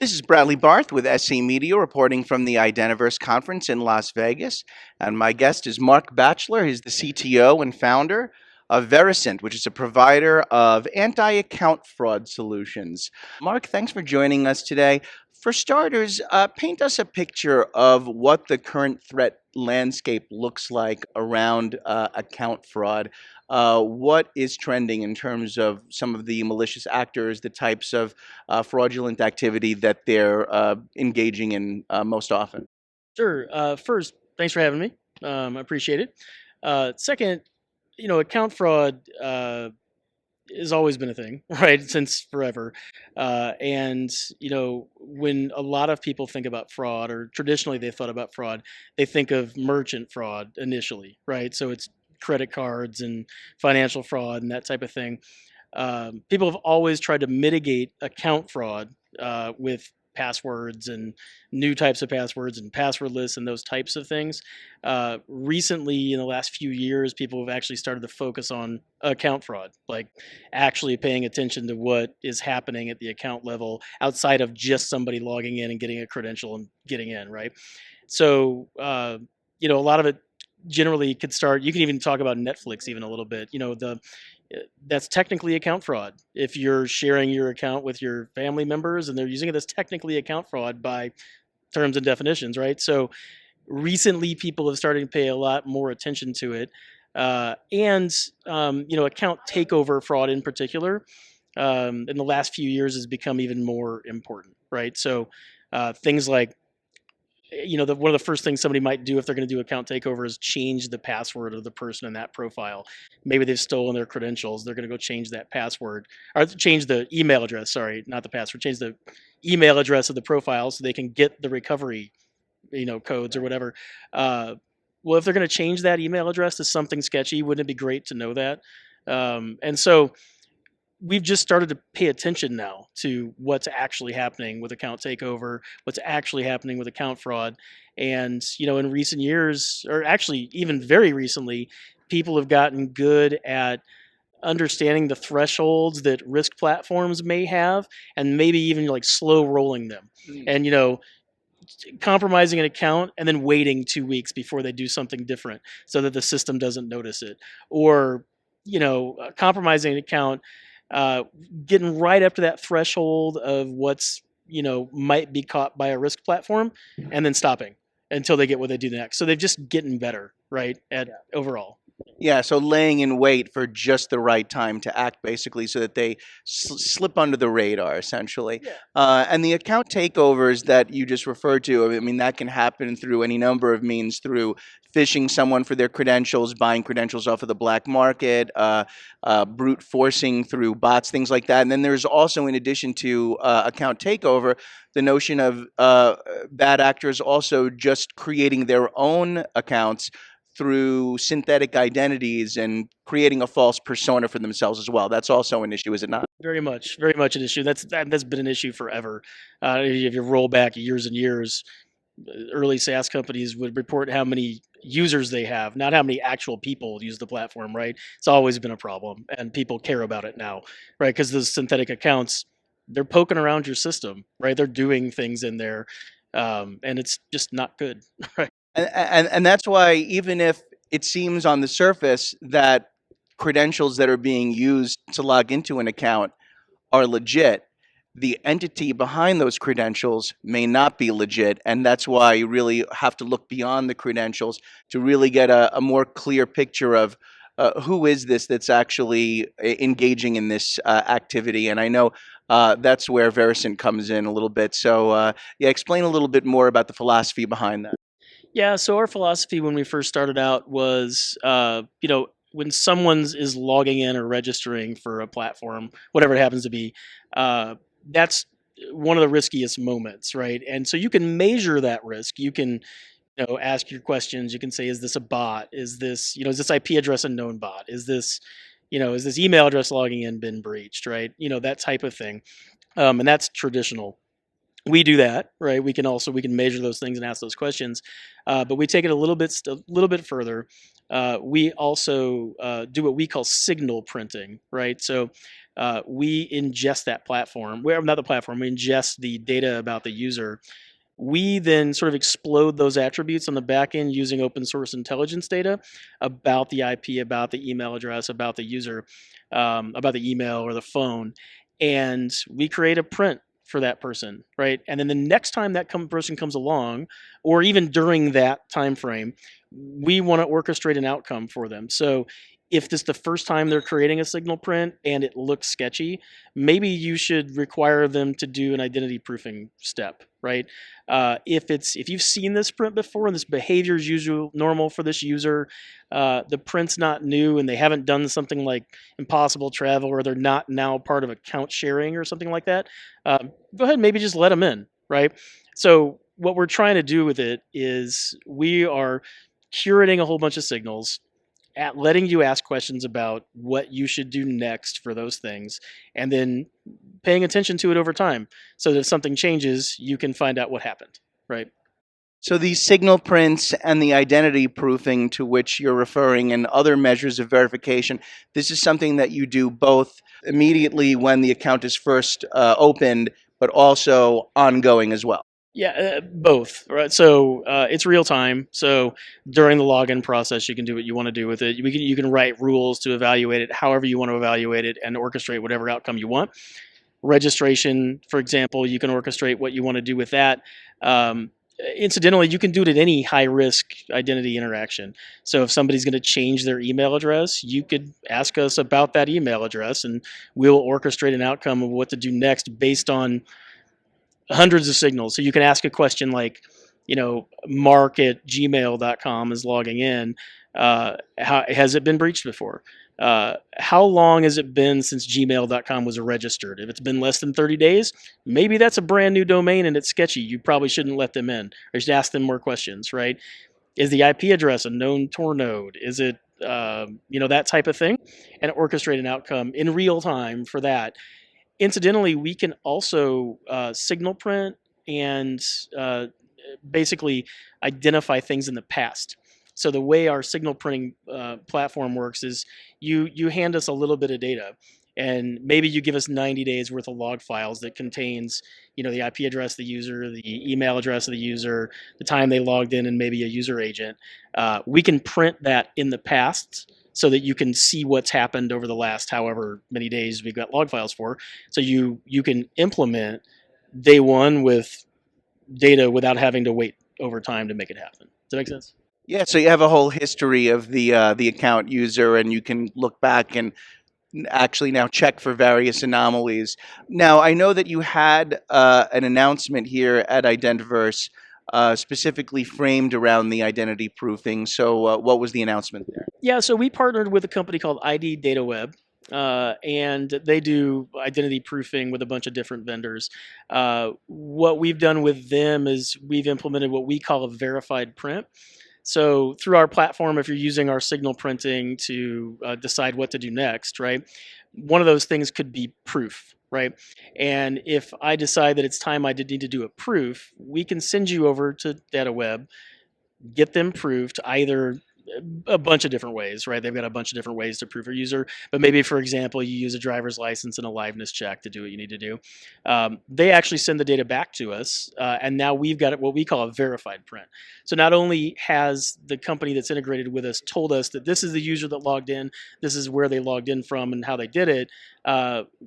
This is Bradley Barth with SC Media reporting from the Identiverse conference in Las Vegas. And my guest is Mark Batchelor. He's the CTO and founder of Verosint, which is a provider of anti-account fraud solutions. Mark, thanks for joining us today. For starters, paint us a picture of what the current threat landscape looks like around account fraud. What is trending in terms of some of the malicious actors, the types of fraudulent activity that they're engaging in most often? Sure. First, thanks for having me. I appreciate it. Second, account fraud has always been a thing, right? Since forever. And, when a lot of people think about fraud, or traditionally they thought about fraud, they think of merchant fraud initially, right? So it's credit cards and financial fraud and that type of thing. People have always tried to mitigate account fraud with passwords and new types of passwords and passwordless and those types of things. Recently, in the last few years, people have actually started to focus on account fraud, like actually paying attention to what is happening at the account level outside of just somebody logging in and getting a credential and getting in, right? So, a lot of it generally could start. You can even talk about Netflix even a little bit. That's technically account fraud. If you're sharing your account with your family members and they're using it, as technically account fraud by terms and definitions, right? So recently, people have started to pay a lot more attention to it, and account takeover fraud in particular, in the last few years has become even more important, right? So things like one of the first things somebody might do if they're going to do account takeover is change the password of the person in that profile. Maybe they've stolen their credentials. They're going to go change that password, or change the email address. Sorry, not the password. Change the email address of the profile so they can get the recovery, codes or whatever. Well, if they're going to change that email address to something sketchy, wouldn't it be great to know that? And so we've just started to pay attention now to what's actually happening with account takeover, what's actually happening with account fraud. And, in recent years, or actually even very recently, people have gotten good at understanding the thresholds that risk platforms may have and maybe even like slow rolling them. And, compromising an account and then waiting 2 weeks before they do something different so that the system doesn't notice it. Or, compromising an account, getting right up to that threshold of what's might be caught by a risk platform, and then stopping until they get what they do next. So they've just getting better, right, at overall. Yeah, so laying in wait for just the right time to act, basically, so that they slip under the radar, essentially. Yeah. And the account takeovers that you just referred to, I mean, that can happen through any number of means, through phishing someone for their credentials, buying credentials off of the black market, brute forcing through bots, things like that. And then there's also, in addition to account takeover, the notion of bad actors also just creating their own accounts through synthetic identities and creating a false persona for themselves as well. That's also an issue, is it not? Very much an issue. That's been an issue forever. If you roll back years and years, early SaaS companies would report how many users they have, not how many actual people use the platform, right? It's always been a problem, and people care about it now, right? Because those synthetic accounts, they're poking around your system, right? They're doing things in there, and it's just not good, right? And that's why, even if it seems on the surface that credentials that are being used to log into an account are legit, the entity behind those credentials may not be legit. And that's why you really have to look beyond the credentials to really get a more clear picture of who is this that's actually engaging in this activity. And I know that's where Verosint comes in a little bit. So, yeah, explain a little bit more about the philosophy behind that. Yeah, so our philosophy when we first started out was, when someone is logging in or registering for a platform, whatever it happens to be, that's one of the riskiest moments, right? And so you can measure that risk. You can, ask your questions. You can say, is this a bot? Is this IP address a known bot? Is this email address logging in been breached, right? That type of thing. And that's traditional. We do that, right? We can measure those things and ask those questions, but we take it a little bit further. We also do what we call signal printing, right? So we ingest that platform. Well, not the platform. We ingest the data about the user. We then sort of explode those attributes on the back end using open source intelligence data about the IP, about the email address, about the user, about the email or the phone, and we create a print for that person, right? And then the next time that person comes along, or even during that time frame, we want to orchestrate an outcome for them. So if this is the first time they're creating a signal print and it looks sketchy, maybe you should require them to do an identity proofing step, right? If you've seen this print before and this behavior is usual normal for this user, the print's not new and they haven't done something like impossible travel or they're not now part of account sharing or something like that, go ahead and maybe just let them in, right? So what we're trying to do with it is we are curating a whole bunch of signals, at letting you ask questions about what you should do next for those things, and then paying attention to it over time so that if something changes, you can find out what happened, right? So these signal prints and the identity proofing to which you're referring and other measures of verification, this is something that you do both immediately when the account is first opened, but also ongoing as well. Yeah, both, right? So it's real time. So during the login process, you can do what you want to do with it. You can write rules to evaluate it however you want to evaluate it and orchestrate whatever outcome you want. Registration, for example, you can orchestrate what you want to do with that. Incidentally, you can do it at any high risk identity interaction. So if somebody's going to change their email address, you could ask us about that email address and we'll orchestrate an outcome of what to do next based on hundreds of signals. So you can ask a question like, Mark at gmail.com is logging in. How has it been breached before? How long has it been since gmail.com was registered? If it's been less than 30 days, maybe that's a brand new domain and it's sketchy. You probably shouldn't let them in, or you should ask them more questions, right? Is the IP address a known Tor node? Is it, that type of thing? And orchestrate an outcome in real time for that. Incidentally, we can also signal print and basically identify things in the past. So the way our signal printing platform works is you hand us a little bit of data, and maybe you give us 90 days worth of log files that contains the IP address of the user, the email address of the user, the time they logged in, and maybe a user agent. We can print that in the past so that you can see what's happened over the last however many days we've got log files for. So you can implement day one with data without having to wait over time to make it happen. Does that make sense? Yeah, so you have a whole history of the account user, and you can look back and actually now check for various anomalies. Now, I know that you had an announcement here at Identiverse specifically framed around the identity proofing. So, what was the announcement there? Yeah, so we partnered with a company called ID Data Web, and they do identity proofing with a bunch of different vendors. What we've done with them is we've implemented what we call a verified print. So through our platform, if you're using our signal printing to decide what to do next, right? One of those things could be proof, right? And if I decide that it's time I did need to do a proof, we can send you over to DataWeb, get them proofed either a bunch of different ways, right? They've got a bunch of different ways to prove your user, but maybe, for example, you use a driver's license and a liveness check to do what you need to do. They actually send the data back to us, and now we've got what we call a verified print. So not only has the company that's integrated with us told us that this is the user that logged in, this is where they logged in from and how they did it,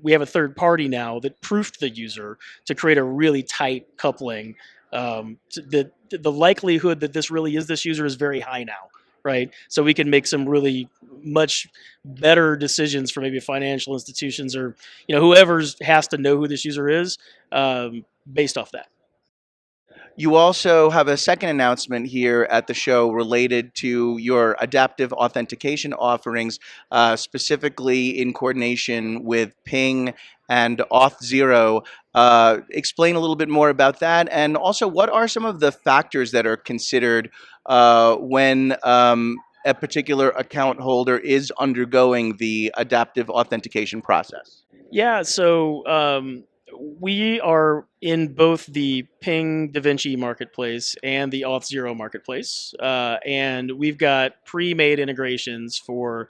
we have a third party now that proofed the user to create a really tight coupling. The likelihood that this really is this user is very high now, right? So we can make some really much better decisions for maybe financial institutions or whoever has to know who this user is, based off that. You also have a second announcement here at the show related to your adaptive authentication offerings, specifically in coordination with Ping and Auth0. Explain a little bit more about that, and also what are some of the factors that are considered when a particular account holder is undergoing the adaptive authentication process? Yeah, so we are in both the Ping DaVinci marketplace and the Auth0 marketplace, and we've got pre-made integrations for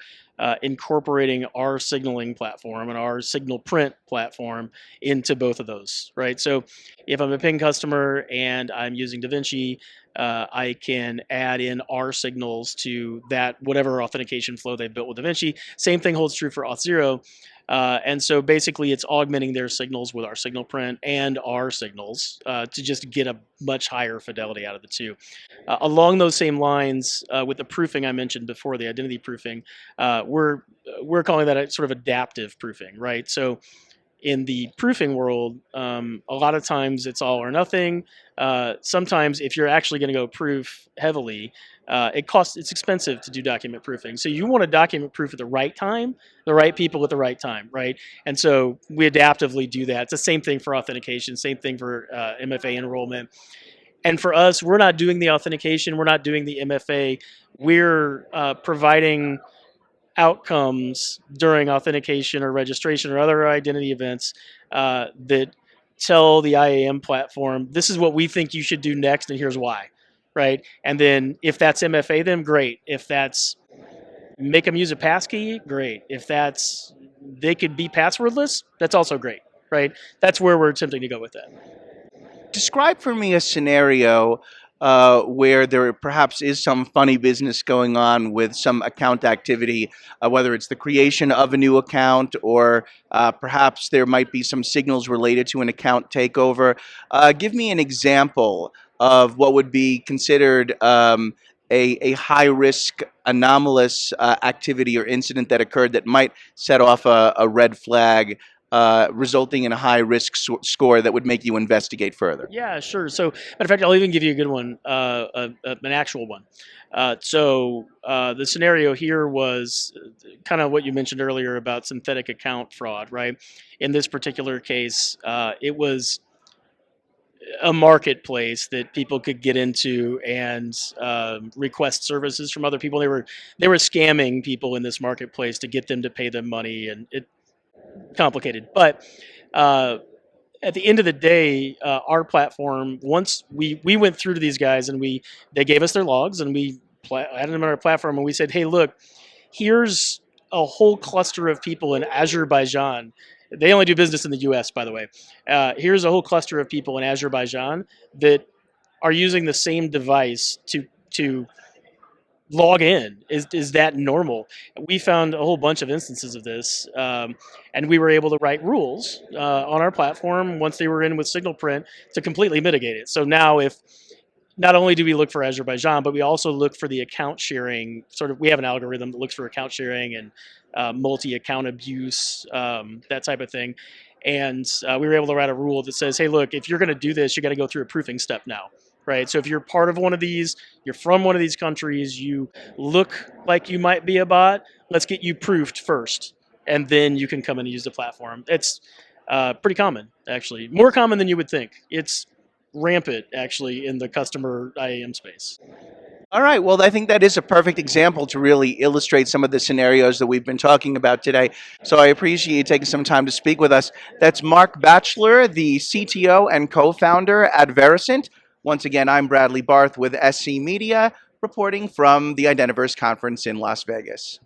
incorporating our signaling platform and our signal print platform into both of those, right? So if I'm a ping customer and I'm using DaVinci, I can add in our signals to that whatever authentication flow they've built with DaVinci. Same thing holds true for Auth0. And so basically, it's augmenting their signals with our signal print and our signals to just get a much higher fidelity out of the two. Along those same lines, with the proofing I mentioned before, the identity proofing, we're calling that a sort of adaptive proofing, right? So in the proofing world, a lot of times it's all or nothing. Sometimes if you're actually going to go proof heavily, it's expensive to do document proofing. So you want to document proof at the right time, the right people at the right time, right? And so we adaptively do that. It's the same thing for authentication, same thing for MFA enrollment. And for us, we're not doing the authentication, we're not doing the MFA. We're providing outcomes during authentication or registration or other identity events that tell the IAM platform, this is what we think you should do next, and here's why, right? And then if that's MFA, then great. If that's make them use a passkey, great. If that's they could be passwordless, that's also great, right? That's where we're attempting to go with that. Describe for me a scenario where there perhaps is some funny business going on with some account activity, whether it's the creation of a new account or perhaps there might be some signals related to an account takeover. Give me an example of what would be considered a high risk, anomalous activity or incident that occurred that might set off a red flag, resulting in a high risk score that would make you investigate further. Yeah, sure. So, matter of fact, I'll even give you a good one, an actual one. The scenario here was kind of what you mentioned earlier about synthetic account fraud, right? In this particular case, it was a marketplace that people could get into and request services from other people. They were scamming people in this marketplace to get them to pay them money, and it complicated. But at the end of the day, our platform, once we went through to these guys and they gave us their logs and we added them on our platform and we said, hey, look, here's a whole cluster of people in Azerbaijan. They only do business in the U.S., by the way. Here's a whole cluster of people in Azerbaijan that are using the same device to log in. Is that normal? We found a whole bunch of instances of this, and we were able to write rules on our platform once they were in with signal print to completely mitigate it. So now if not only do we look for Azerbaijan, but we also look for the account sharing. We have an algorithm that looks for account sharing and multi-account abuse, that type of thing. And we were able to write a rule that says, hey, look, if you're going to do this, you got to go through a proofing step now, right? So if you're part of one of these, you're from one of these countries, you look like you might be a bot, let's get you proofed first, and then you can come in and use the platform. It's pretty common, actually. More common than you would think. It's rampant, actually, in the customer IAM space. All right. Well, I think that is a perfect example to really illustrate some of the scenarios that we've been talking about today. So I appreciate you taking some time to speak with us. That's Mark Batchelor, the CTO and co-founder at Verosint. Once again, I'm Bradley Barth with SC Media, reporting from the Identiverse conference in Las Vegas.